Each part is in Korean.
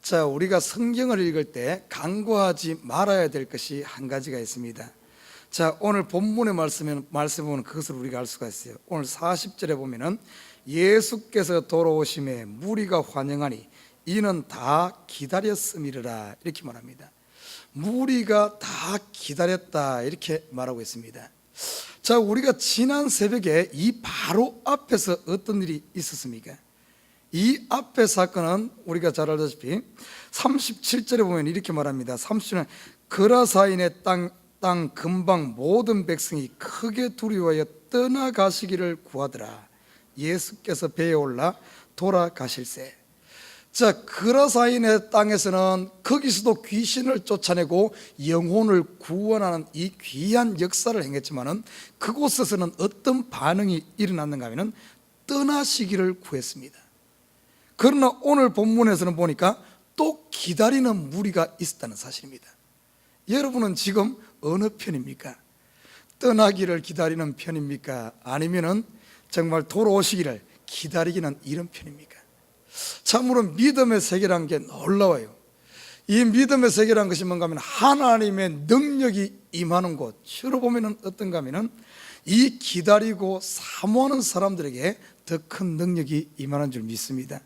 자, 우리가 성경을 읽을 때 간과하지 말아야 될 것이 한 가지가 있습니다. 자, 오늘 본문의 말씀 보면 그것을 우리가 알 수가 있어요. 오늘 40절에 보면은 예수께서 돌아오심에 무리가 환영하니 이는 다 기다렸음이라 이렇게 말합니다. 무리가 다 기다렸다 이렇게 말하고 있습니다. 자, 우리가 지난 새벽에 이 바로 앞에서 어떤 일이 있었습니까? 이 앞의 사건은 우리가 잘 알다시피 37절에 보면 이렇게 말합니다. 37절에 그라사인의 땅 근방 모든 백성이 크게 두려워하여 떠나가시기를 구하더라. 예수께서 배에 올라 돌아가실세. 자, 그라사인의 땅에서는 거기서도 귀신을 쫓아내고 영혼을 구원하는 이 귀한 역사를 행했지만은 그곳에서는 어떤 반응이 일어났는가 하면은 떠나시기를 구했습니다. 그러나 오늘 본문에서는 보니까 또 기다리는 무리가 있었다는 사실입니다. 여러분은 지금 어느 편입니까? 떠나기를 기다리는 편입니까? 아니면은 정말 돌아오시기를 기다리기는 이런 편입니까? 참으로 믿음의 세계라는 게 놀라워요. 이 믿음의 세계라는 것이 뭔가 하면 하나님의 능력이 임하는 곳, 주로 보면은 어떤가 하면은 이 기다리고 사모하는 사람들에게 더 큰 능력이 임하는 줄 믿습니다.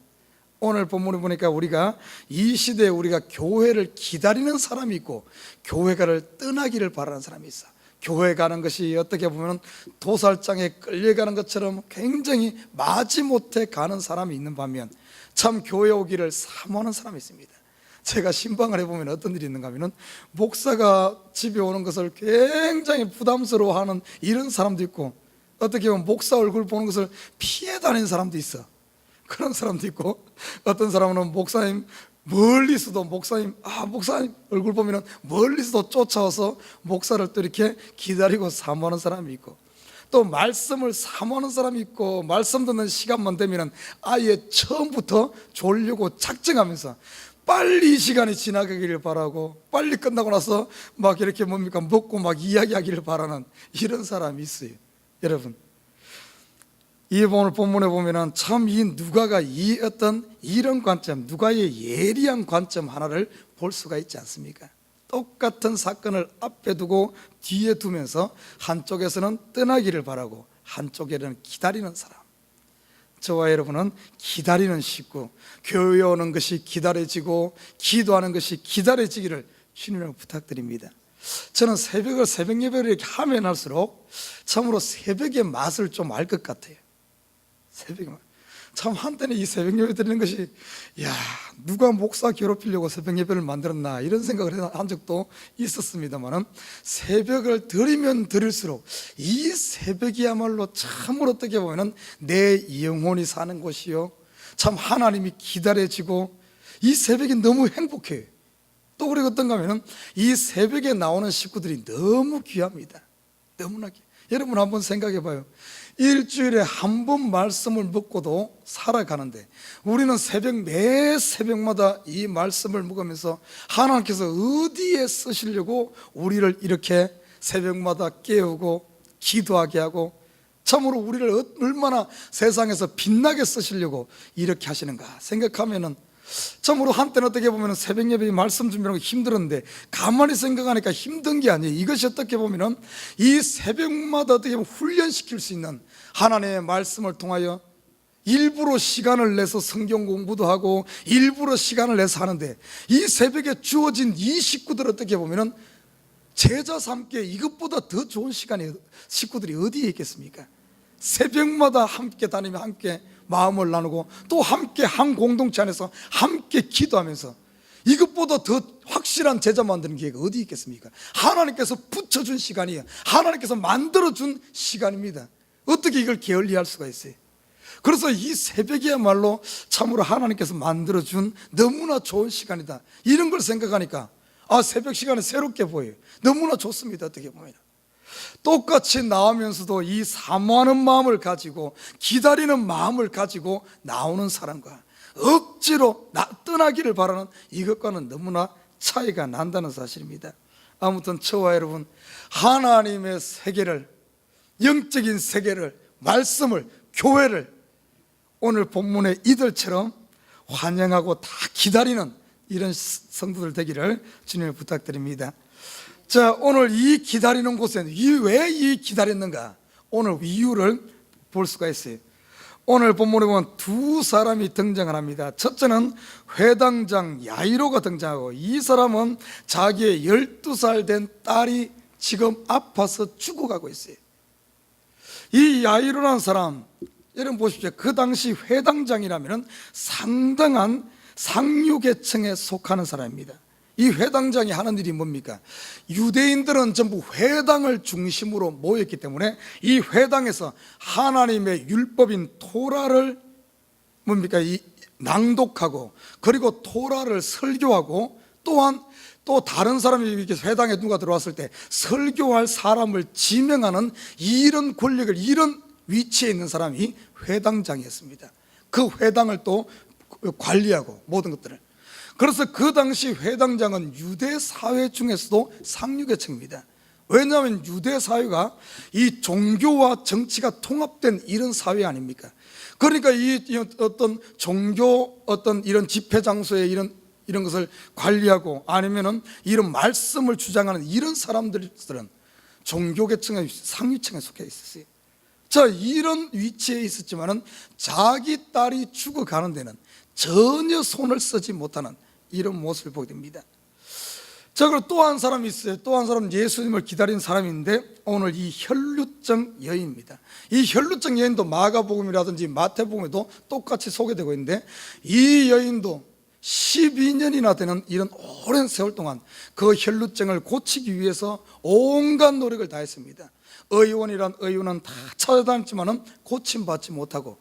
오늘 본문을 보니까 우리가 이 시대에 우리가 교회를 기다리는 사람이 있고 교회가를 떠나기를 바라는 사람이 있어. 교회 가는 것이 어떻게 보면 도살장에 끌려가는 것처럼 굉장히 마지못해 가는 사람이 있는 반면 참 교회 오기를 사모하는 사람이 있습니다. 제가 신방을 해보면 어떤 일이 있는가 하면 목사가 집에 오는 것을 굉장히 부담스러워하는 이런 사람도 있고 어떻게 보면 목사 얼굴 보는 것을 피해 다니는 사람도 있어. 그런 사람도 있고 어떤 사람은 목사님 멀리서도 목사님 얼굴 보면 멀리서도 쫓아와서 목사를 또 이렇게 기다리고 사모하는 사람이 있고 또 말씀을 사모하는 사람이 있고 말씀 듣는 시간만 되면 아예 처음부터 졸려고 작정하면서 빨리 이 시간이 지나가기를 바라고 빨리 끝나고 나서 막 이렇게 먹고 막 이야기하기를 바라는 이런 사람이 있어요. 여러분, 이 오늘 본문에 보면은 참 이 누가가 이 어떤 이런 관점, 누가의 예리한 관점 하나를 볼 수가 있지 않습니까? 똑같은 사건을 앞에 두고 뒤에 두면서 한쪽에서는 떠나기를 바라고 한쪽에는 기다리는 사람. 저와 여러분은 기다리는 식구, 교회에 오는 것이 기다려지고 기도하는 것이 기다려지기를 주님으로 부탁드립니다. 저는 새벽 예배를 이렇게 하면 할수록 참으로 새벽의 맛을 좀 알 것 같아요. 새벽에 참 한때는 이 새벽 예배 드리는 것이 야 누가 목사 괴롭히려고 새벽 예배를 만들었나 이런 생각을 한 적도 있었습니다만은 새벽을 드리면 드릴수록 이 새벽이야말로 참으로 어떻게 보면은 내 영혼이 사는 곳이요 참 하나님이 기다려지고 이 새벽이 너무 행복해요. 또 그리고 어떤가 하면은 이 새벽에 나오는 식구들이 너무 귀합니다. 너무나 귀해요. 여러분 한번 생각해 봐요. 일주일에 한 번 말씀을 먹고도 살아가는데 우리는 매 새벽마다 이 말씀을 먹으면서 하나님께서 어디에 쓰시려고 우리를 이렇게 새벽마다 깨우고 기도하게 하고 참으로 우리를 얼마나 세상에서 빛나게 쓰시려고 이렇게 하시는가 생각하면은 참으로 한때는 어떻게 보면 새벽 예배 말씀 준비하는 거 힘들었는데 가만히 생각하니까 힘든 게 아니에요. 이것이 어떻게 보면 이 새벽마다 어떻게 보면 훈련시킬 수 있는 하나님의 말씀을 통하여 일부러 시간을 내서 성경 공부도 하고 일부러 시간을 내서 하는데 이 새벽에 주어진 이 식구들 어떻게 보면 제자 삼게 이것보다 더 좋은 시간이 식구들이 어디에 있겠습니까? 새벽마다 함께 다니며 함께 마음을 나누고 또 함께 한 공동체 안에서 함께 기도하면서 이것보다 더 확실한 제자 만드는 기회가 어디 있겠습니까? 하나님께서 붙여준 시간이에요. 하나님께서 만들어준 시간입니다. 어떻게 이걸 게을리할 수가 있어요? 그래서 이 새벽이야말로 참으로 하나님께서 만들어준 너무나 좋은 시간이다 이런 걸 생각하니까 새벽 시간은 새롭게 보여요. 너무나 좋습니다. 어떻게 보면 똑같이 나오면서도 이 사모하는 마음을 가지고 기다리는 마음을 가지고 나오는 사람과 억지로 떠나기를 바라는 이것과는 너무나 차이가 난다는 사실입니다. 아무튼 저와 여러분 하나님의 세계를 영적인 세계를 말씀을 교회를 오늘 본문의 이들처럼 환영하고 다 기다리는 이런 성도들 되기를 주님을 부탁드립니다. 자, 오늘 이 기다리는 곳에 왜 이 기다렸는가, 오늘 이유를 볼 수가 있어요. 오늘 본문에 보면 두 사람이 등장을 합니다. 첫째는 회당장 야이로가 등장하고, 이 사람은 자기의 12살 된 딸이 지금 아파서 죽어가고 있어요. 이 야이로라는 사람, 여러분 보십시오. 그 당시 회당장이라면 상당한 상류계층에 속하는 사람입니다. 이 회당장이 하는 일이 뭡니까? 유대인들은 전부 회당을 중심으로 모였기 때문에 이 회당에서 하나님의 율법인 토라를 뭡니까? 낭독하고, 그리고 토라를 설교하고, 또한 또 다른 사람이 이렇게 회당에 누가 들어왔을 때 설교할 사람을 지명하는 이런 권력을, 이런 위치에 있는 사람이 회당장이었습니다. 그 회당을 또 관리하고 모든 것들을. 그래서 그 당시 회당장은 유대 사회 중에서도 상류계층입니다. 왜냐하면 유대 사회가 이 종교와 정치가 통합된 이런 사회 아닙니까? 그러니까 이 어떤 종교, 어떤 이런 집회 장소에 이런 것을 관리하고, 아니면은 이런 말씀을 주장하는 이런 사람들은 종교계층의 상류층에 속해 있었어요. 자, 이런 위치에 있었지만은 자기 딸이 죽어가는 데는 전혀 손을 쓰지 못하는 이런 모습을 보게 됩니다. 자, 그리고 또 한 사람이 있어요. 또 한 사람은 예수님을 기다린 사람인데, 오늘 이 혈루증 여인입니다. 이 혈루증 여인도 마가복음이라든지 마태복음에도 똑같이 소개되고 있는데, 이 여인도 12년이나 되는 이런 오랜 세월 동안 그 혈루증을 고치기 위해서 온갖 노력을 다했습니다. 의원이란 의원은 다 찾아다녔지만은 고침받지 못하고,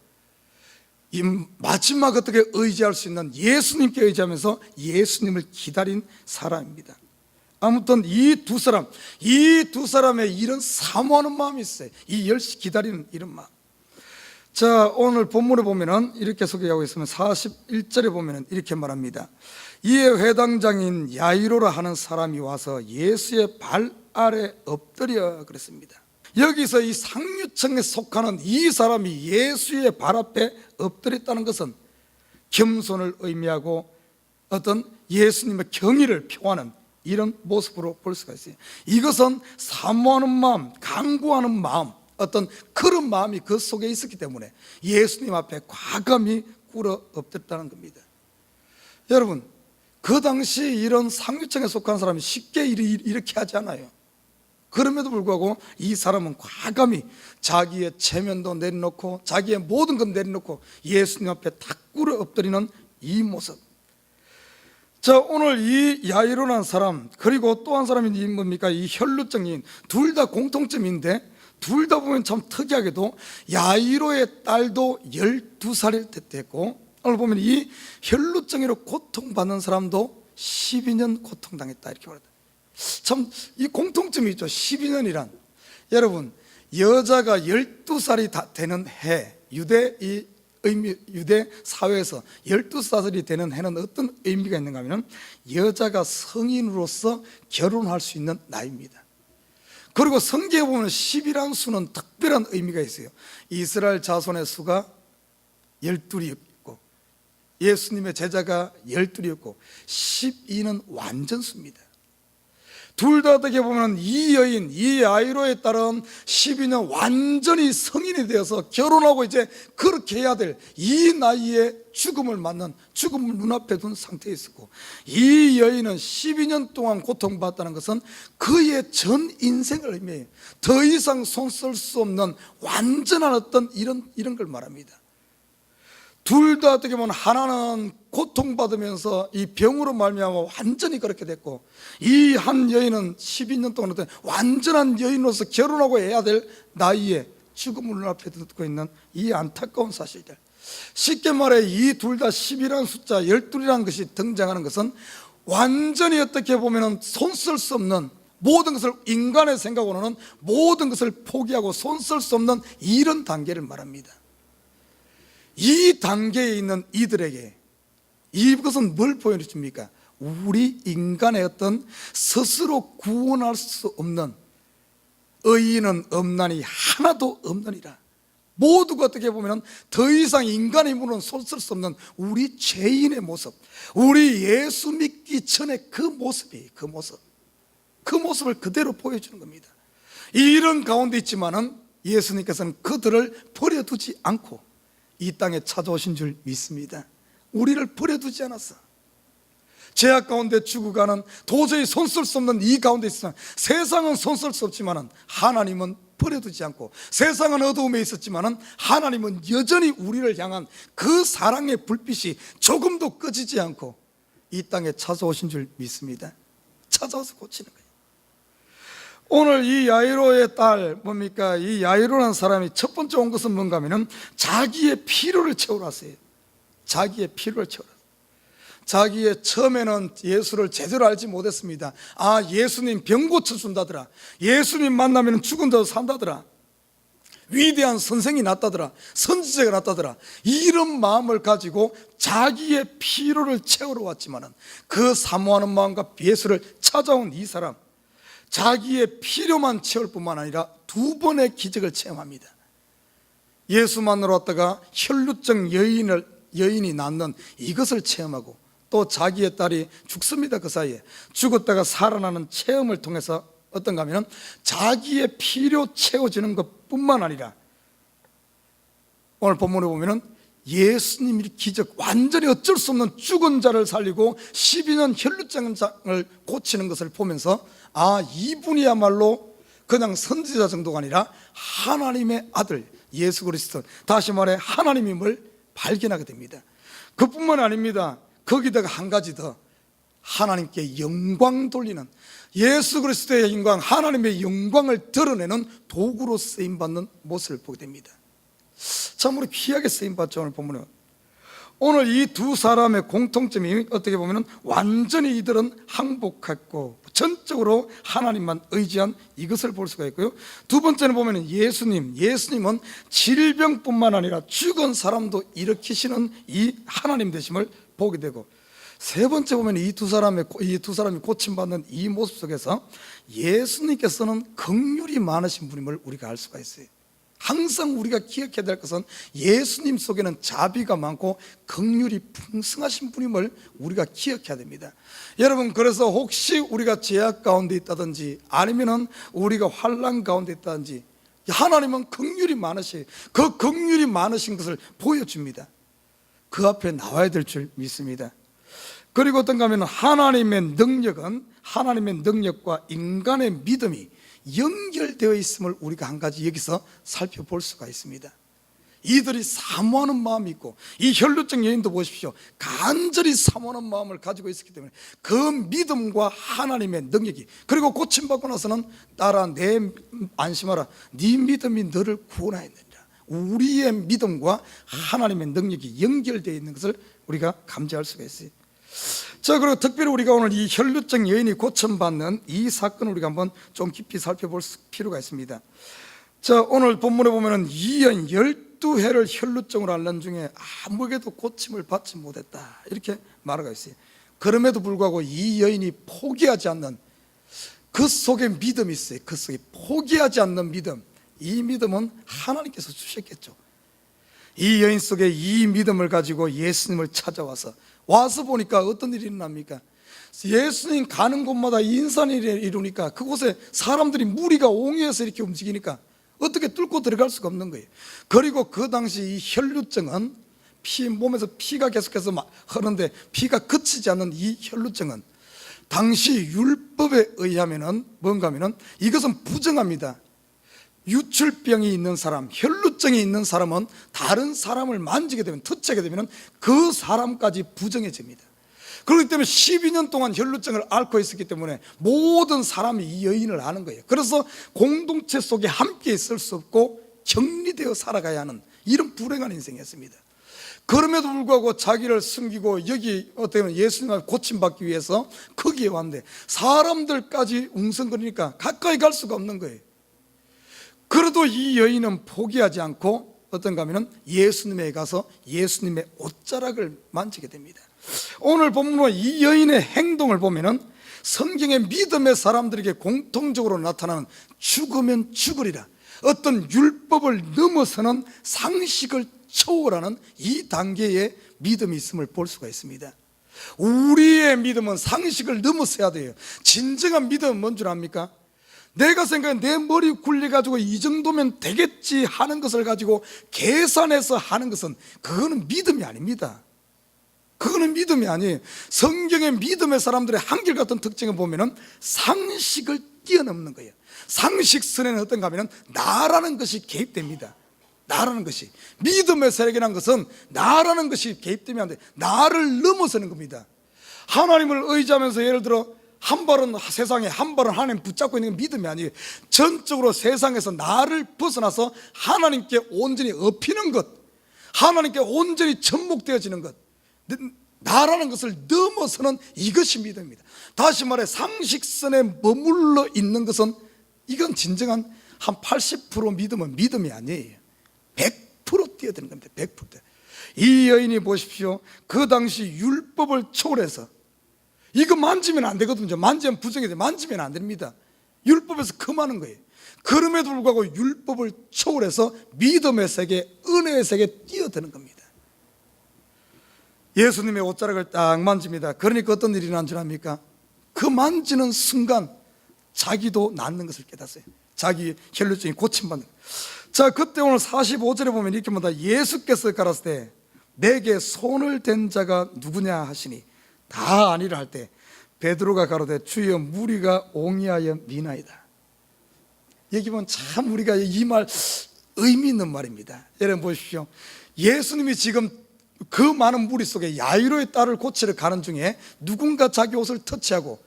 이 마지막 어떻게 의지할 수 있는 예수님께 의지하면서 예수님을 기다린 사람입니다. 아무튼 이 두 사람의 이런 사모하는 마음이 있어요. 이 열심히 기다리는 이런 마음. 자, 오늘 본문에 보면은 이렇게 소개하고 있으면 41절에 보면은 이렇게 말합니다. 이에 회당장인 야이로라 하는 사람이 와서 예수의 발 아래 엎드려 그랬습니다. 여기서 이 상류층에 속하는 이 사람이 예수의 발 앞에 엎드렸다는 것은 겸손을 의미하고 어떤 예수님의 경의를 표하는 이런 모습으로 볼 수가 있어요. 이것은 사모하는 마음, 간구하는 마음, 어떤 그런 마음이 그 속에 있었기 때문에 예수님 앞에 과감히 꿇어 엎드렸다는 겁니다. 여러분, 그 당시 이런 상류층에 속한 사람이 쉽게 이렇게 하지 않아요. 그럼에도 불구하고 이 사람은 과감히 자기의 체면도 내려놓고 자기의 모든 것 내려놓고 예수님 앞에 탁 꿇어 엎드리는 이 모습. 자, 오늘 이 야이로라는 사람, 그리고 또 한 사람이 뭡니까? 이 혈루증인, 둘 다 공통점인데, 둘 다 보면 참 특이하게도 야이로의 딸도 12살일 때 됐고, 오늘 보면 이 혈루증으로 고통받는 사람도 12년 고통당했다, 이렇게 말합니다. 참 이 공통점이 있죠. 12년이란, 여러분, 여자가 12살이 다 되는 해, 유대 사회에서 12살이 되는 해는 어떤 의미가 있는가 하면, 여자가 성인으로서 결혼할 수 있는 나이입니다. 그리고 성경에 보면 10이라는 수는 특별한 의미가 있어요. 이스라엘 자손의 수가 12였고, 예수님의 제자가 12였고, 12는 완전수입니다. 둘 다 어떻게 보면 이 여인, 이 야이로에 따른 12년 완전히 성인이 되어서 결혼하고 이제 그렇게 해야 될 이 나이에 죽음을 맞는, 죽음을 눈앞에 둔 상태에 있었고, 이 여인은 12년 동안 고통받았다는 것은 그의 전 인생을 의미해요. 더 이상 손 쓸 수 없는 완전한 어떤 이런 걸 말합니다. 둘 다 어떻게 보면 하나는 고통받으면서 이 병으로 말미암아 완전히 그렇게 됐고, 이 한 여인은 12년 동안 어떤 완전한 여인으로서 결혼하고 해야 될 나이에 죽음을 눈앞에 두고 있는 이 안타까운 사실들. 쉽게 말해 이 둘 다 10이라는 숫자, 12이라는 것이 등장하는 것은 완전히 어떻게 보면 손 쓸 수 없는 모든 것을, 인간의 생각으로는 모든 것을 포기하고 손 쓸 수 없는 이런 단계를 말합니다. 이 단계에 있는 이들에게 이것은 뭘 보여줍니까? 우리 인간의 어떤 스스로 구원할 수 없는, 의인은 없나니 하나도 없느니라, 모두가 어떻게 보면 더 이상 인간의 힘으로는 손쓸 수 없는 우리 죄인의 모습, 우리 예수 믿기 전에 그 모습을 그대로 보여주는 겁니다. 이런 가운데 있지만은 예수님께서는 그들을 버려두지 않고 이 땅에 찾아오신 줄 믿습니다. 우리를 버려두지 않았어. 죄악 가운데 죽어가는 도저히 손쓸 수 없는 이 가운데 있으나 세상은 손쓸 수 없지만은 하나님은 버려두지 않고, 세상은 어두움에 있었지만은 하나님은 여전히 우리를 향한 그 사랑의 불빛이 조금도 꺼지지 않고 이 땅에 찾아오신 줄 믿습니다. 찾아와서 고치는 거예요. 오늘 이 야이로의 딸 뭡니까? 이 야이로라는 사람이 첫 번째 온 것은 뭔가 하면은 자기의 필요를 채우러 왔어요. 자기의 필요를 채우러. 자기의 처음에는 예수를 제대로 알지 못했습니다. 아, 예수님 병 고쳐준다더라, 예수님 만나면 죽은 자도 산다더라, 위대한 선생이 났다더라, 선지자가 났다더라, 이런 마음을 가지고 자기의 필요를 채우러 왔지만은 그 사모하는 마음과 예수를 찾아온 이 사람, 자기의 필요만 채울 뿐만 아니라 두 번의 기적을 체험합니다. 예수 만나러 왔다가 혈루증 여인이 낳는 이것을 체험하고, 또 자기의 딸이 죽습니다. 그 사이에 죽었다가 살아나는 체험을 통해서 어떤가 하면 자기의 필요 채워지는 것뿐만 아니라 오늘 본문에 보면 예수님이 기적, 완전히 어쩔 수 없는 죽은 자를 살리고 12년 혈루증을 고치는 것을 보면서 아, 이분이야말로 그냥 선지자 정도가 아니라 하나님의 아들 예수 그리스도, 다시 말해 하나님임을 발견하게 됩니다. 그뿐만 아닙니다. 거기다가 한 가지 더, 하나님께 영광 돌리는, 예수 그리스도의 영광, 하나님의 영광을 드러내는 도구로 쓰임받는 모습을 보게 됩니다. 참으로 귀하게 쓰임받죠. 오늘 본문에 오늘 이 두 사람의 공통점이 어떻게 보면 완전히 이들은 항복했고 전적으로 하나님만 의지한 이것을 볼 수가 있고요. 두 번째는 보면 예수님은 질병뿐만 아니라 죽은 사람도 일으키시는 이 하나님 되심을 보게 되고, 세 번째 보면 이 두 사람이 고침받는 이 모습 속에서 예수님께서는 긍휼이 많으신 분임을 우리가 알 수가 있어요. 항상 우리가 기억해야 될 것은 예수님 속에는 자비가 많고 긍휼이 풍성하신 분임을 우리가 기억해야 됩니다. 여러분, 그래서 혹시 우리가 죄악 가운데 있다든지 아니면은 우리가 환난 가운데 있다든지 하나님은 긍휼이 많으시, 그 긍휼이 많으신 것을 보여줍니다. 그 앞에 나와야 될 줄 믿습니다. 그리고 어떤가 하면 하나님의 능력과 인간의 믿음이 연결되어 있음을 우리가 한 가지 여기서 살펴볼 수가 있습니다. 이들이 사모하는 마음이 있고, 이 혈루증 여인도 보십시오, 간절히 사모하는 마음을 가지고 있었기 때문에 그 믿음과 하나님의 능력이, 그리고 고침받고 나서는 딸아 내 안심하라, 네 믿음이 너를 구원하였느니라, 우리의 믿음과 하나님의 능력이 연결되어 있는 것을 우리가 감지할 수가 있어요. 자, 그리고 특별히 우리가 오늘 이 혈루증 여인이 고침받는 이 사건을 우리가 한번 좀 깊이 살펴볼 필요가 있습니다. 자, 오늘 본문에 보면은 이 여인 12회를 혈루증으로 앓는 중에 아무에게도 고침을 받지 못했다, 이렇게 말하고 있어요. 그럼에도 불구하고 이 여인이 포기하지 않는 그 속에 믿음이 있어요. 그 속에 포기하지 않는 믿음, 이 믿음은 하나님께서 주셨겠죠. 이 여인 속에 이 믿음을 가지고 예수님을 찾아와서 보니까 어떤 일이 일어납니까? 예수님 가는 곳마다 인산이 이루니까 그곳에 사람들이 무리가 옹이어서 이렇게 움직이니까 어떻게 뚫고 들어갈 수가 없는 거예요. 그리고 그 당시 이 혈루증은 몸에서 피가 계속해서 흐르는데 피가 그치지 않는 이 혈루증은 당시 율법에 의하면은 뭔가 하면은 이것은 부정합니다. 유출병이 있는 사람, 혈루증이 있는 사람은 다른 사람을 만지게 되면, 터치하게 되면 그 사람까지 부정해집니다. 그렇기 때문에 12년 동안 혈루증을 앓고 있었기 때문에 모든 사람이 이 여인을 아는 거예요. 그래서 공동체 속에 함께 있을 수 없고 격리되어 살아가야 하는 이런 불행한 인생이었습니다. 그럼에도 불구하고 자기를 숨기고 여기 어떻게 보면 예수님을 고침받기 위해서 거기에 왔는데 사람들까지 웅성거리니까 가까이 갈 수가 없는 거예요. 그래도 이 여인은 포기하지 않고 어떤가 하면 예수님에 가서 예수님의 옷자락을 만지게 됩니다. 오늘 본문의 이 여인의 행동을 보면은 성경의 믿음의 사람들에게 공통적으로 나타나는 죽으면 죽으리라, 어떤 율법을 넘어서는 상식을 초월하는 이 단계의 믿음이 있음을 볼 수가 있습니다. 우리의 믿음은 상식을 넘어서야 돼요. 진정한 믿음은 뭔 줄 압니까? 내가 생각해 내 머리 굴려가지고 이 정도면 되겠지 하는 것을 가지고 계산해서 하는 것은 그거는 믿음이 아닙니다. 그거는 믿음이 아니에요. 성경의 믿음의 사람들의 한결같은 특징을 보면은 상식을 뛰어넘는 거예요. 상식선에는 어떤가 하면 나라는 것이 개입됩니다. 나라는 것이, 믿음의 세력이라는 것은 나라는 것이 개입되면 안 돼. 나를 넘어서는 겁니다. 하나님을 의지하면서 예를 들어 한 발은 세상에, 한 발은 하나님 붙잡고 있는 게 믿음이 아니에요. 전적으로 세상에서 나를 벗어나서 하나님께 온전히 업히는 것, 하나님께 온전히 접목되어지는 것, 나라는 것을 넘어서는 이것이 믿음입니다. 다시 말해 상식선에 머물러 있는 것은, 이건 진정한 한 80% 믿음은 믿음이 아니에요. 100% 뛰어드는 겁니다. 100%. 이 여인이 보십시오. 그 당시 율법을 초월해서, 이거 만지면 안 되거든요. 만지면 부정이 돼. 만지면 안 됩니다. 율법에서 금하는 거예요. 그럼에도 불구하고 율법을 초월해서 믿음의 세계, 은혜의 세계에 뛰어드는 겁니다. 예수님의 옷자락을 딱 만집니다. 그러니까 어떤 일이 난 줄 압니까? 그 만지는 순간 자기도 낫는 것을 깨닫어요. 자기 혈루증이 고침받는 거예요. 자, 그때 오늘 45절에 보면 이렇게 봅니다. 예수께서 가라사대 때 내게 손을 댄 자가 누구냐 하시니 다 아니라 할 때 베드로가 가로되 주여 무리가 옹이하여 미나이다. 여기 보면 참 우리가 이 말 의미 있는 말입니다. 여러분 보십시오. 예수님이 지금 그 많은 무리 속에 야이로의 딸을 고치러 가는 중에 누군가 자기 옷을 터치하고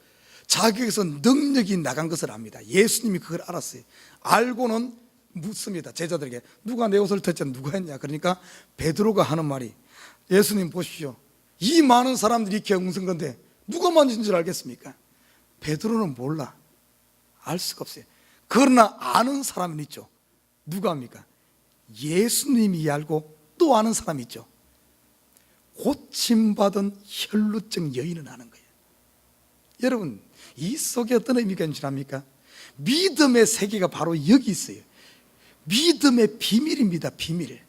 자기에게서 능력이 나간 것을 압니다. 예수님이 그걸 알았어요. 알고는 묻습니다. 제자들에게 누가 내 옷을 터치한 누가 했냐. 그러니까 베드로가 하는 말이, 예수님 보십시오. 이 많은 사람들이 이렇게 웅성 건데 누가 만진 줄 알겠습니까? 베드로는 몰라. 알 수가 없어요. 그러나 아는 사람은 있죠. 누가 합니까? 예수님이 알고 또 아는 사람이 있죠. 고침받은 혈루증 여인은 아는 거예요. 여러분, 이 속에 어떤 의미가 있는지 압니까? 믿음의 세계가 바로 여기 있어요. 믿음의 비밀입니다. 비밀.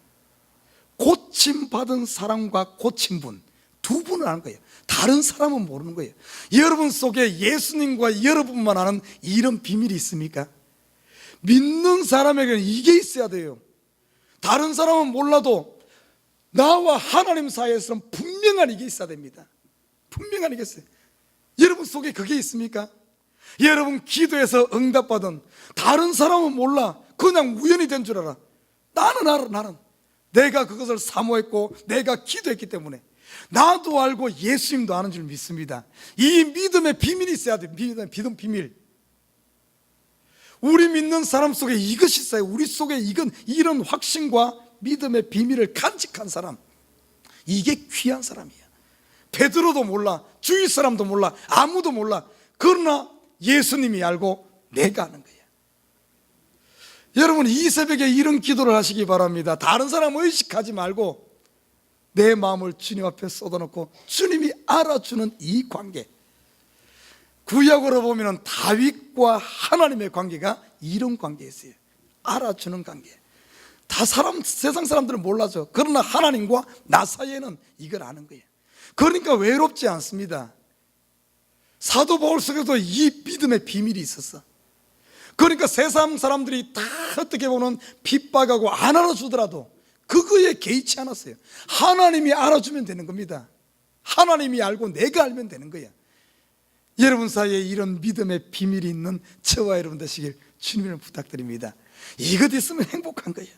고침받은 사람과 고침분, 두 분을 아는 거예요. 다른 사람은 모르는 거예요. 여러분 속에 예수님과 여러분만 아는 이런 비밀이 있습니까? 믿는 사람에게는 이게 있어야 돼요. 다른 사람은 몰라도 나와 하나님 사이에서는 분명한 이게 있어야 됩니다. 분명한 이게 있어요. 여러분 속에 그게 있습니까? 여러분 기도해서 응답받은, 다른 사람은 몰라. 그냥 우연히 된 줄 알아. 나는 알아. 나는 내가 그것을 사모했고 내가 기도했기 때문에 나도 알고 예수님도 아는 줄 믿습니다. 이 믿음의 비밀이 있어야 돼. 믿음 비밀. 우리 믿는 사람 속에 이것이 있어요. 우리 속에 이런 확신과 믿음의 비밀을 간직한 사람, 이게 귀한 사람이야. 베드로도 몰라, 주위 사람도 몰라, 아무도 몰라. 그러나 예수님이 알고 내가 아는 거야. 여러분, 이 새벽에 이런 기도를 하시기 바랍니다. 다른 사람 의식하지 말고 내 마음을 주님 앞에 쏟아놓고 주님이 알아주는 이 관계. 구약으로 보면 다윗과 하나님의 관계가 이런 관계였어요. 알아주는 관계. 다 세상 사람들은 몰라죠. 그러나 하나님과 나 사이에는 이걸 아는 거예요. 그러니까 외롭지 않습니다. 사도 바울 속에도 이 믿음의 비밀이 있었어. 그러니까 세상 사람들이 다 어떻게 보면 핍박하고 안 알아주더라도 그거에 개의치 않았어요. 하나님이 알아주면 되는 겁니다. 하나님이 알고 내가 알면 되는 거야. 여러분 사이에 이런 믿음의 비밀이 있는 저와 여러분 되시길 주님을 부탁드립니다. 이것 있으면 행복한 거예요.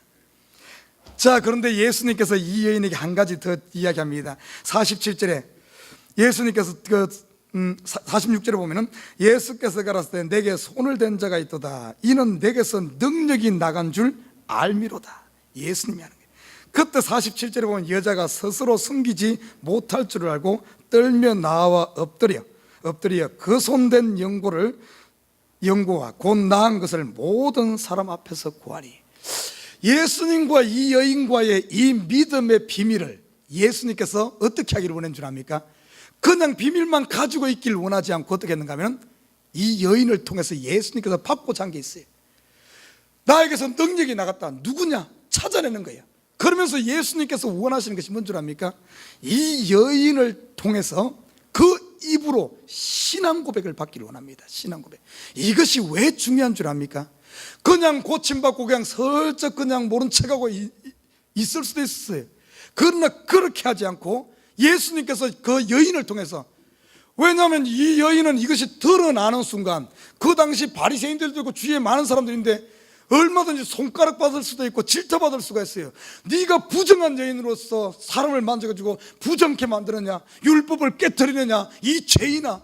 자, 그런데 예수님께서 이 여인에게 한 가지 더 이야기합니다. 47절에 예수님께서 46절에 보면은 예수께서 가라사대 내게 손을 댄 자가 있도다. 이는 내게서 능력이 나간 줄 알미로다. 예수님이 하는 거예요. 그때 47절에 보면 여자가 스스로 숨기지 못할 줄을 알고 떨며 나와 엎드려 그 손댄 연고와 곧 나은 것을 모든 사람 앞에서 구하니. 예수님과 이 여인과의 이 믿음의 비밀을 예수님께서 어떻게 하기를 원한 줄 압니까? 그냥 비밀만 가지고 있길 원하지 않고 어떻게 했는가 하면 이 여인을 통해서 예수님께서 받고자 한 게 있어요. 나에게서 능력이 나갔다. 누구냐? 찾아내는 거예요. 그러면서 예수님께서 원하시는 것이 뭔 줄 압니까? 이 여인을 통해서 그 입으로 신앙 고백을 받기를 원합니다. 신앙 고백. 이것이 왜 중요한 줄 압니까? 그냥 고침받고 그냥 슬쩍 그냥 모른 척하고 있을 수도 있었어요. 그러나 그렇게 하지 않고 예수님께서 그 여인을 통해서, 왜냐하면 이 여인은 이것이 드러나는 순간, 그 당시 바리새인들도 있고 주위에 많은 사람들인데 얼마든지 손가락 받을 수도 있고 질타받을 수가 있어요. 네가 부정한 여인으로서 사람을 만져가지고 부정케 만드느냐, 율법을 깨뜨리느냐, 이 죄인아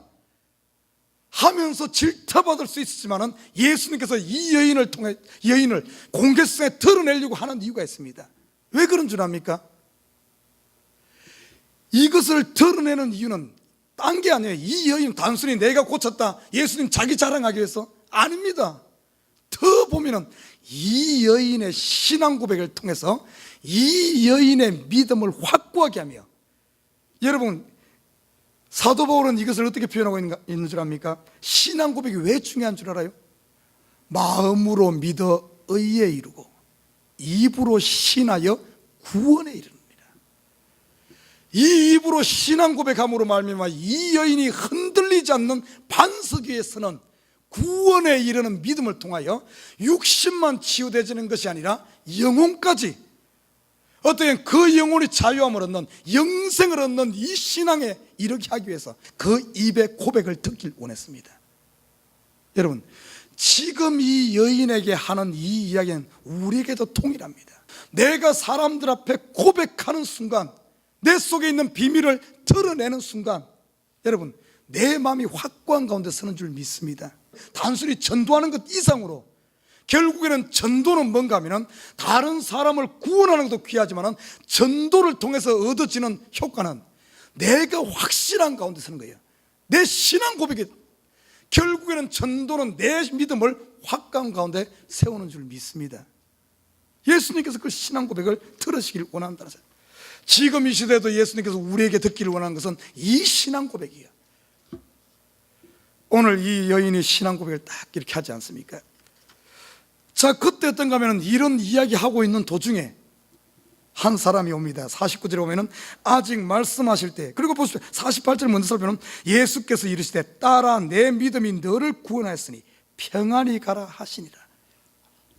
하면서 질타받을 수 있었지만은 예수님께서 이 여인을 통해 여인을 공개성에 드러내려고 하는 이유가 있습니다. 왜 그런 줄 압니까? 이것을 드러내는 이유는 딴 게 아니에요. 이 여인 단순히 내가 고쳤다, 예수님 자기 자랑하기 위해서 아닙니다. 더 보면은 이 여인의 신앙 고백을 통해서 이 여인의 믿음을 확고하게 하며, 여러분 사도 바울은 이것을 어떻게 표현하고 있는 줄 압니까? 신앙 고백이 왜 중요한 줄 알아요? 마음으로 믿어 의에 이르고 입으로 신하여 구원에 이르느니라. 이 입으로 신앙 고백함으로 말미암아 이 여인이 흔들리지 않는 반석 위에 서는 구원에 이르는 믿음을 통하여 육신만 치유되지는 것이 아니라 영혼까지, 어떻게 그 영혼이 자유함을 얻는, 영생을 얻는 이 신앙에 이르게 하기 위해서 그 입의 고백을 듣길 원했습니다. 여러분, 지금 이 여인에게 하는 이 이야기는 우리에게도 동일합니다. 내가 사람들 앞에 고백하는 순간, 내 속에 있는 비밀을 드러내는 순간, 여러분 내 마음이 확고한 가운데 서는 줄 믿습니다. 단순히 전도하는 것 이상으로, 결국에는 전도는 뭔가 하면 다른 사람을 구원하는 것도 귀하지만 전도를 통해서 얻어지는 효과는 내가 확실한 가운데 서는 거예요. 내 신앙 고백이, 결국에는 전도는 내 믿음을 확고한 가운데 세우는 줄 믿습니다. 예수님께서 그 신앙 고백을 들으시길 원한다는 사실. 지금 이 시대에도 예수님께서 우리에게 듣기를 원하는 것은 이 신앙 고백이에요. 오늘 이 여인이 신앙 고백을 딱 이렇게 하지 않습니까? 자, 그때 어떤가 하면 이런 이야기하고 있는 도중에 한 사람이 옵니다. 49절에 보면 아직 말씀하실 때, 그리고 보십시오, 48절 먼저 살펴보면 예수께서 이르시되 딸아 내 믿음이 너를 구원하였으니 평안히 가라 하시니라.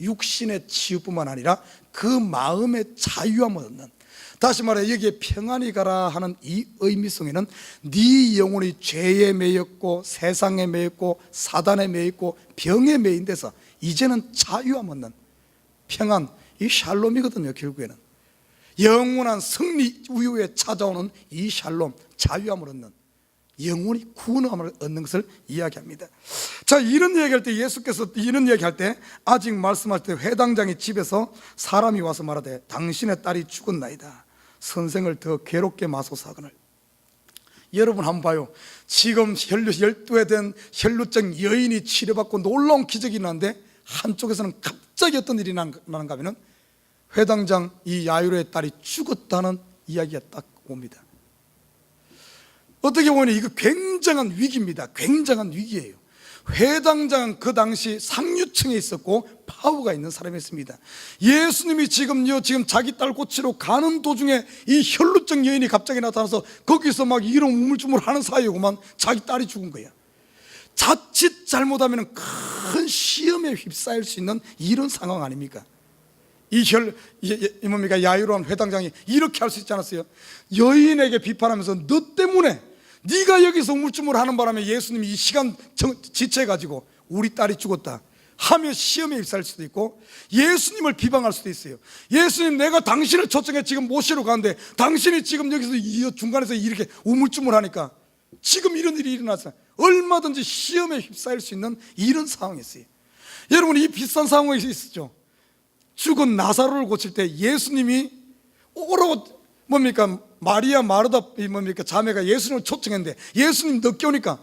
육신의 치유뿐만 아니라 그 마음의 자유함을 얻는, 다시 말해 여기에 평안히 가라 하는 이 의미 속에는 네 영혼이 죄에 매였고 세상에 매였고 사단에 매였고 병에 매인 데서 이제는 자유함 얻는 평안, 이 샬롬이거든요. 결국에는 영원한 승리 이후에 찾아오는 이 샬롬, 자유함을 얻는, 영혼이 구원함을 얻는 것을 이야기합니다. 자, 이런 이야기할 때 예수께서 이런 이야기할 때 아직 말씀할 때 회당장의 집에서 사람이 와서 말하되 당신의 딸이 죽었나이다. 선생을 더 괴롭게 마소사거늘. 여러분 한번 봐요. 지금 혈루에 된 혈루증 여인이 치료받고 놀라운 기적이 일어나는데 한쪽에서는 갑자기 어떤 일이 나는가 하면 회당장 이 야이로의 딸이 죽었다는 이야기가 딱 옵니다. 어떻게 보면 이거 굉장한 위기입니다. 굉장한 위기예요. 회당장은 그 당시 상류층에 있었고 파워가 있는 사람이었습니다. 예수님이 지금 자기 딸 고치러 가는 도중에 이 혈루증 여인이 갑자기 나타나서 거기서 막 이런 우물쭈물하는 사이에고만 자기 딸이 죽은 거야. 자칫 잘못하면 큰 시험에 휩싸일 수 있는 이런 상황 아닙니까? 뭡니까? 야이로한 회당장이 이렇게 할 수 있지 않았어요? 여인에게 비판하면서 너 때문에, 네가 여기서 우물쭈물하는 바람에 예수님이 이 시간 지체해가지고 우리 딸이 죽었다 하며 시험에 휩싸일 수도 있고, 예수님을 비방할 수도 있어요. 예수님, 내가 당신을 초청해 지금 모시러 가는데 당신이 지금 여기서 이 중간에서 이렇게 우물쭈물하니까 지금 이런 일이 일어났어요. 얼마든지 시험에 휩싸일 수 있는 이런 상황이 있어요. 여러분, 이 비슷한 상황이 있었죠. 죽은 나사로를 고칠 때 예수님이 오라고, 뭡니까? 마리아 마르다 자매가 예수님을 초청했는데 예수님 늦게 오니까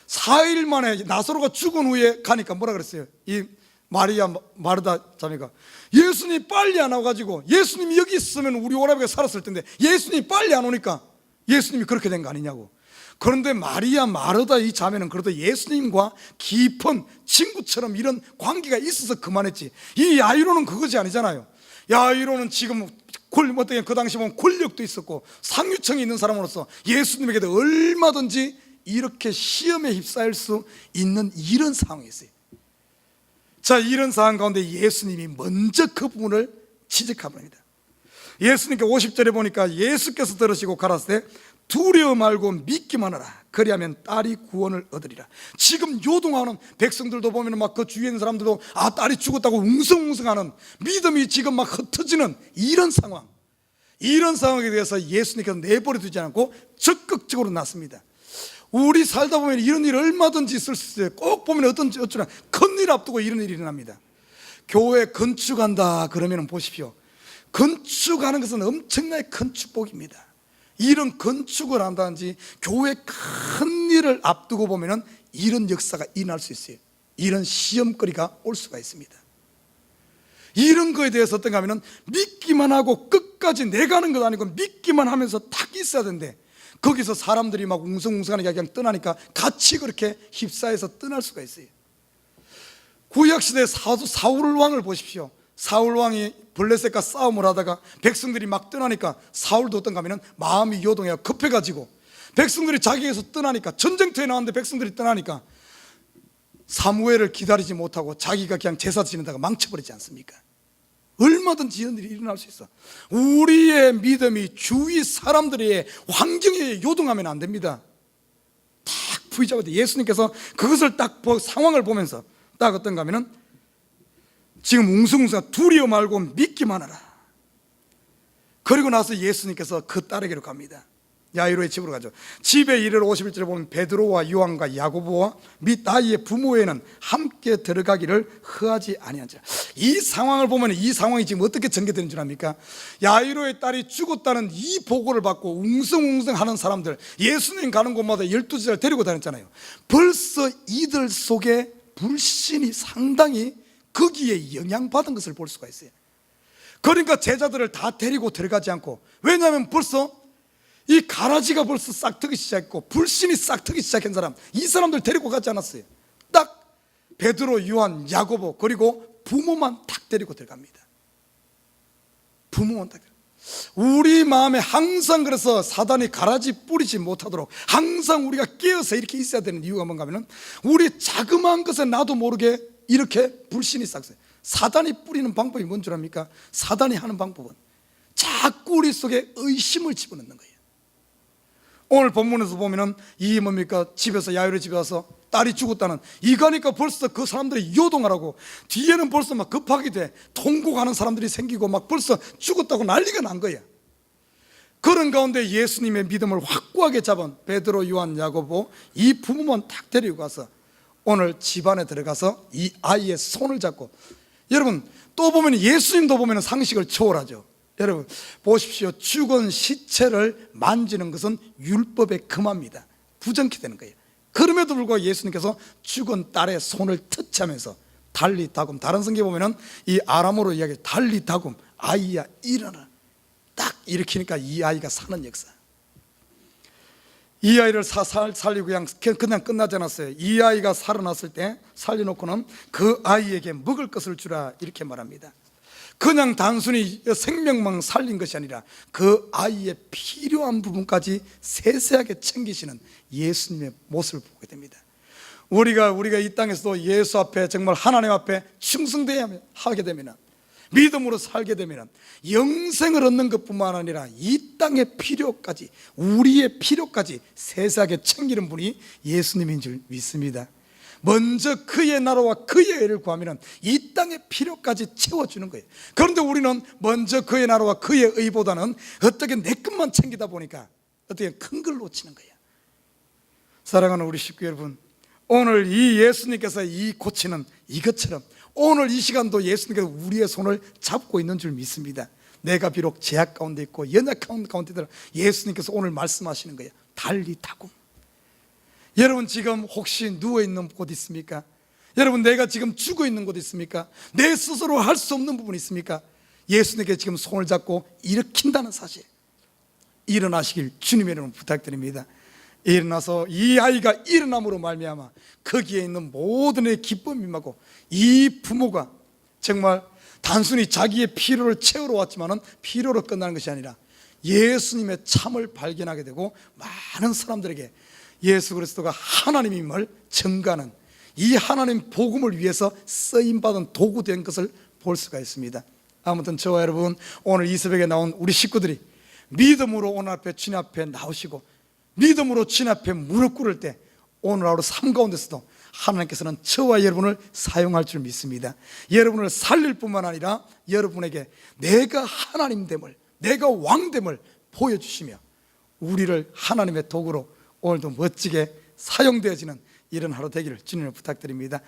4일 만에 나사로가 죽은 후에 가니까 뭐라 그랬어요? 이 마리아 마르다 자매가 예수님 빨리 안 와가지고, 예수님이 여기 있으면 우리 오라비가 살았을 텐데 예수님이 빨리 안 오니까 예수님이 그렇게 된 거 아니냐고. 그런데 마리아 마르다 이 자매는 그래도 예수님과 깊은 친구처럼 이런 관계가 있어서 그만했지, 이 야이로는 그것이 아니잖아요. 야이로는 지금 어떻게 그 당시 보면 권력도 있었고 상류층에 있는 사람으로서 예수님에게도 얼마든지 이렇게 시험에 휩싸일 수 있는 이런 상황이 있어요. 자, 이런 상황 가운데 예수님이 먼저 그 부분을 지적합니다. 예수님께 50절에 보니까 예수께서 들으시고 가라사대 두려워 말고 믿기만 하라. 그리하면 딸이 구원을 얻으리라. 지금 요동하는 백성들도 보면 막 그 주위에 있는 사람들도 딸이 죽었다고 웅성웅성하는, 믿음이 지금 막 흩어지는 이런 상황, 이런 상황에 대해서 예수님께서 내버려 두지 않고 적극적으로 나섭니다. 우리 살다 보면 이런 일 얼마든지 있을 수 있어요. 꼭 보면 어쩌나 큰일 앞두고 이런 일이 일어납니다. 교회 건축한다 그러면 보십시오, 건축하는 것은 엄청나게 큰 축복입니다. 이런 건축을 한다든지 교회 큰 일을 앞두고 보면 이런 역사가 일어날 수 있어요. 이런 시험거리가 올 수가 있습니다. 이런 거에 대해서 어떤가 하면 믿기만 하고 끝까지 내가 하는 것 아니고 믿기만 하면서 딱 있어야 되는데, 거기서 사람들이 막 웅성웅성하게 그냥 떠나니까 같이 그렇게 휩싸여서 떠날 수가 있어요. 구약시대 사울 왕을 보십시오. 사울 왕이 블레셋과 싸움을 하다가 백성들이 막 떠나니까 사울도 어떤가 하면 마음이 요동해요. 급해가지고 백성들이 자기에서 떠나니까, 전쟁터에 나왔는데 백성들이 떠나니까 사무엘을 기다리지 못하고 자기가 그냥 제사 지내다가 망쳐버리지 않습니까? 얼마든지 이런 일이 일어날 수 있어. 우리의 믿음이 주위 사람들의 환경에 요동하면 안 됩니다. 딱 부의자가 돼. 예수님께서 그것을 딱 상황을 보면서 딱 어떤가 하면은 지금 웅성웅성 두려워 말고 믿기만 하라. 그리고 나서 예수님께서 그 딸에게로 갑니다. 야이로의 집으로 가죠. 집에 이르러 51절에 보면 베드로와 요한과 야고보와 및 아이의 부모에는 함께 들어가기를 허하지 아니한지라. 이 상황을 보면 이 상황이 지금 어떻게 전개되는 줄 압니까? 야이로의 딸이 죽었다는 이 보고를 받고 웅성웅성하는 사람들, 예수님 가는 곳마다 12제자를 데리고 다녔잖아요. 벌써 이들 속에 불신이 상당히 거기에 영향받은 것을 볼 수가 있어요. 그러니까 제자들을 다 데리고 들어가지 않고, 왜냐하면 벌써 이 가라지가 벌써 싹트기 시작했고 불신이 싹트기 시작한 사람, 이 사람들 데리고 가지 않았어요. 딱 베드로, 요한, 야고보 그리고 부모만 딱 데리고 들어갑니다. 부모만 딱. 우리 마음에 항상 그래서 사단이 가라지 뿌리지 못하도록 항상 우리가 깨어서 이렇게 있어야 되는 이유가 뭔가 하면, 우리 자그마한 것에 나도 모르게 이렇게 불신이 싹트어요. 사단이 뿌리는 방법이 뭔 줄 압니까? 사단이 하는 방법은 자꾸 우리 속에 의심을 집어넣는 거예요. 오늘 본문에서 보면은 이 뭡니까? 집에서, 야이로 집에 와서 딸이 죽었다는 이거니까 벌써 그 사람들이 요동하라고, 뒤에는 벌써 막 급하게 돼 통곡하는 사람들이 생기고 막 벌써 죽었다고 난리가 난 거야. 그런 가운데 예수님의 믿음을 확고하게 잡은 베드로, 요한, 야고보 이 부모만 탁 데리고 가서 오늘 집안에 들어가서 이 아이의 손을 잡고, 여러분 또 보면 예수님도 보면 상식을 초월하죠. 여러분 보십시오. 죽은 시체를 만지는 것은 율법에 금합니다. 부정케 되는 거예요. 그럼에도 불구하고 예수님께서 죽은 딸의 손을 터치하면서 달리다굼, 다른 성경에 보면은 이 아람어로 이야기해 달리다굼, 아이야 일어나, 딱 일으키니까 이 아이가 사는 역사. 이 아이를 살리고 그냥 끝나지 않았어요. 이 아이가 살아났을 때 살려놓고는 그 아이에게 먹을 것을 주라 이렇게 말합니다. 그냥 단순히 생명만 살린 것이 아니라 그 아이의 필요한 부분까지 세세하게 챙기시는 예수님의 모습을 보게 됩니다. 우리가 이 땅에서도 예수 앞에 정말 하나님 앞에 충성되어야 하게 되면, 믿음으로 살게 되면 영생을 얻는 것뿐만 아니라 이 땅의 필요까지, 우리의 필요까지 세세하게 챙기는 분이 예수님인 줄 믿습니다. 먼저 그의 나라와 그의 의를 구하면 이 땅의 필요까지 채워주는 거예요. 그런데 우리는 먼저 그의 나라와 그의 의보다는 어떻게 내 것만 챙기다 보니까 어떻게 큰 걸 놓치는 거예요. 사랑하는 우리 식구 여러분, 오늘 이 예수님께서 이 고치는 이것처럼 오늘 이 시간도 예수님께서 우리의 손을 잡고 있는 줄 믿습니다. 내가 비록 제약 가운데 있고 연약한 가운데 있더라도 예수님께서 오늘 말씀하시는 거예요. 달리다굼. 여러분 지금 혹시 누워있는 곳 있습니까? 여러분 내가 지금 죽어있는 곳 있습니까? 내 스스로 할 수 없는 부분 있습니까? 예수님께 지금 손을 잡고 일으킨다는 사실, 일어나시길 주님의 이름으로 부탁드립니다. 일어나서 이 아이가 일어남으로 말미암아 거기에 있는 모든 의 기쁨이 임하고, 이 부모가 정말 단순히 자기의 필요를 채우러 왔지만은 필요로 끝나는 것이 아니라 예수님의 참을 발견하게 되고, 많은 사람들에게 예수 그리스도가 하나님임을 증가하는, 이 하나님 복음을 위해서 쓰임받은 도구 된 것을 볼 수가 있습니다. 아무튼 저와 여러분, 오늘 이 새벽에 나온 우리 식구들이 믿음으로 오늘 앞에 주님 앞에 나오시고 믿음으로 주님 앞에 무릎 꿇을 때, 오늘 하루 삶 가운데서도 하나님께서는 저와 여러분을 사용할 줄 믿습니다. 여러분을 살릴 뿐만 아니라 여러분에게 내가 하나님됨을, 내가 왕됨을 보여주시며 우리를 하나님의 도구로 오늘도 멋지게 사용되어지는 이런 하루 되기를 주님을 부탁드립니다.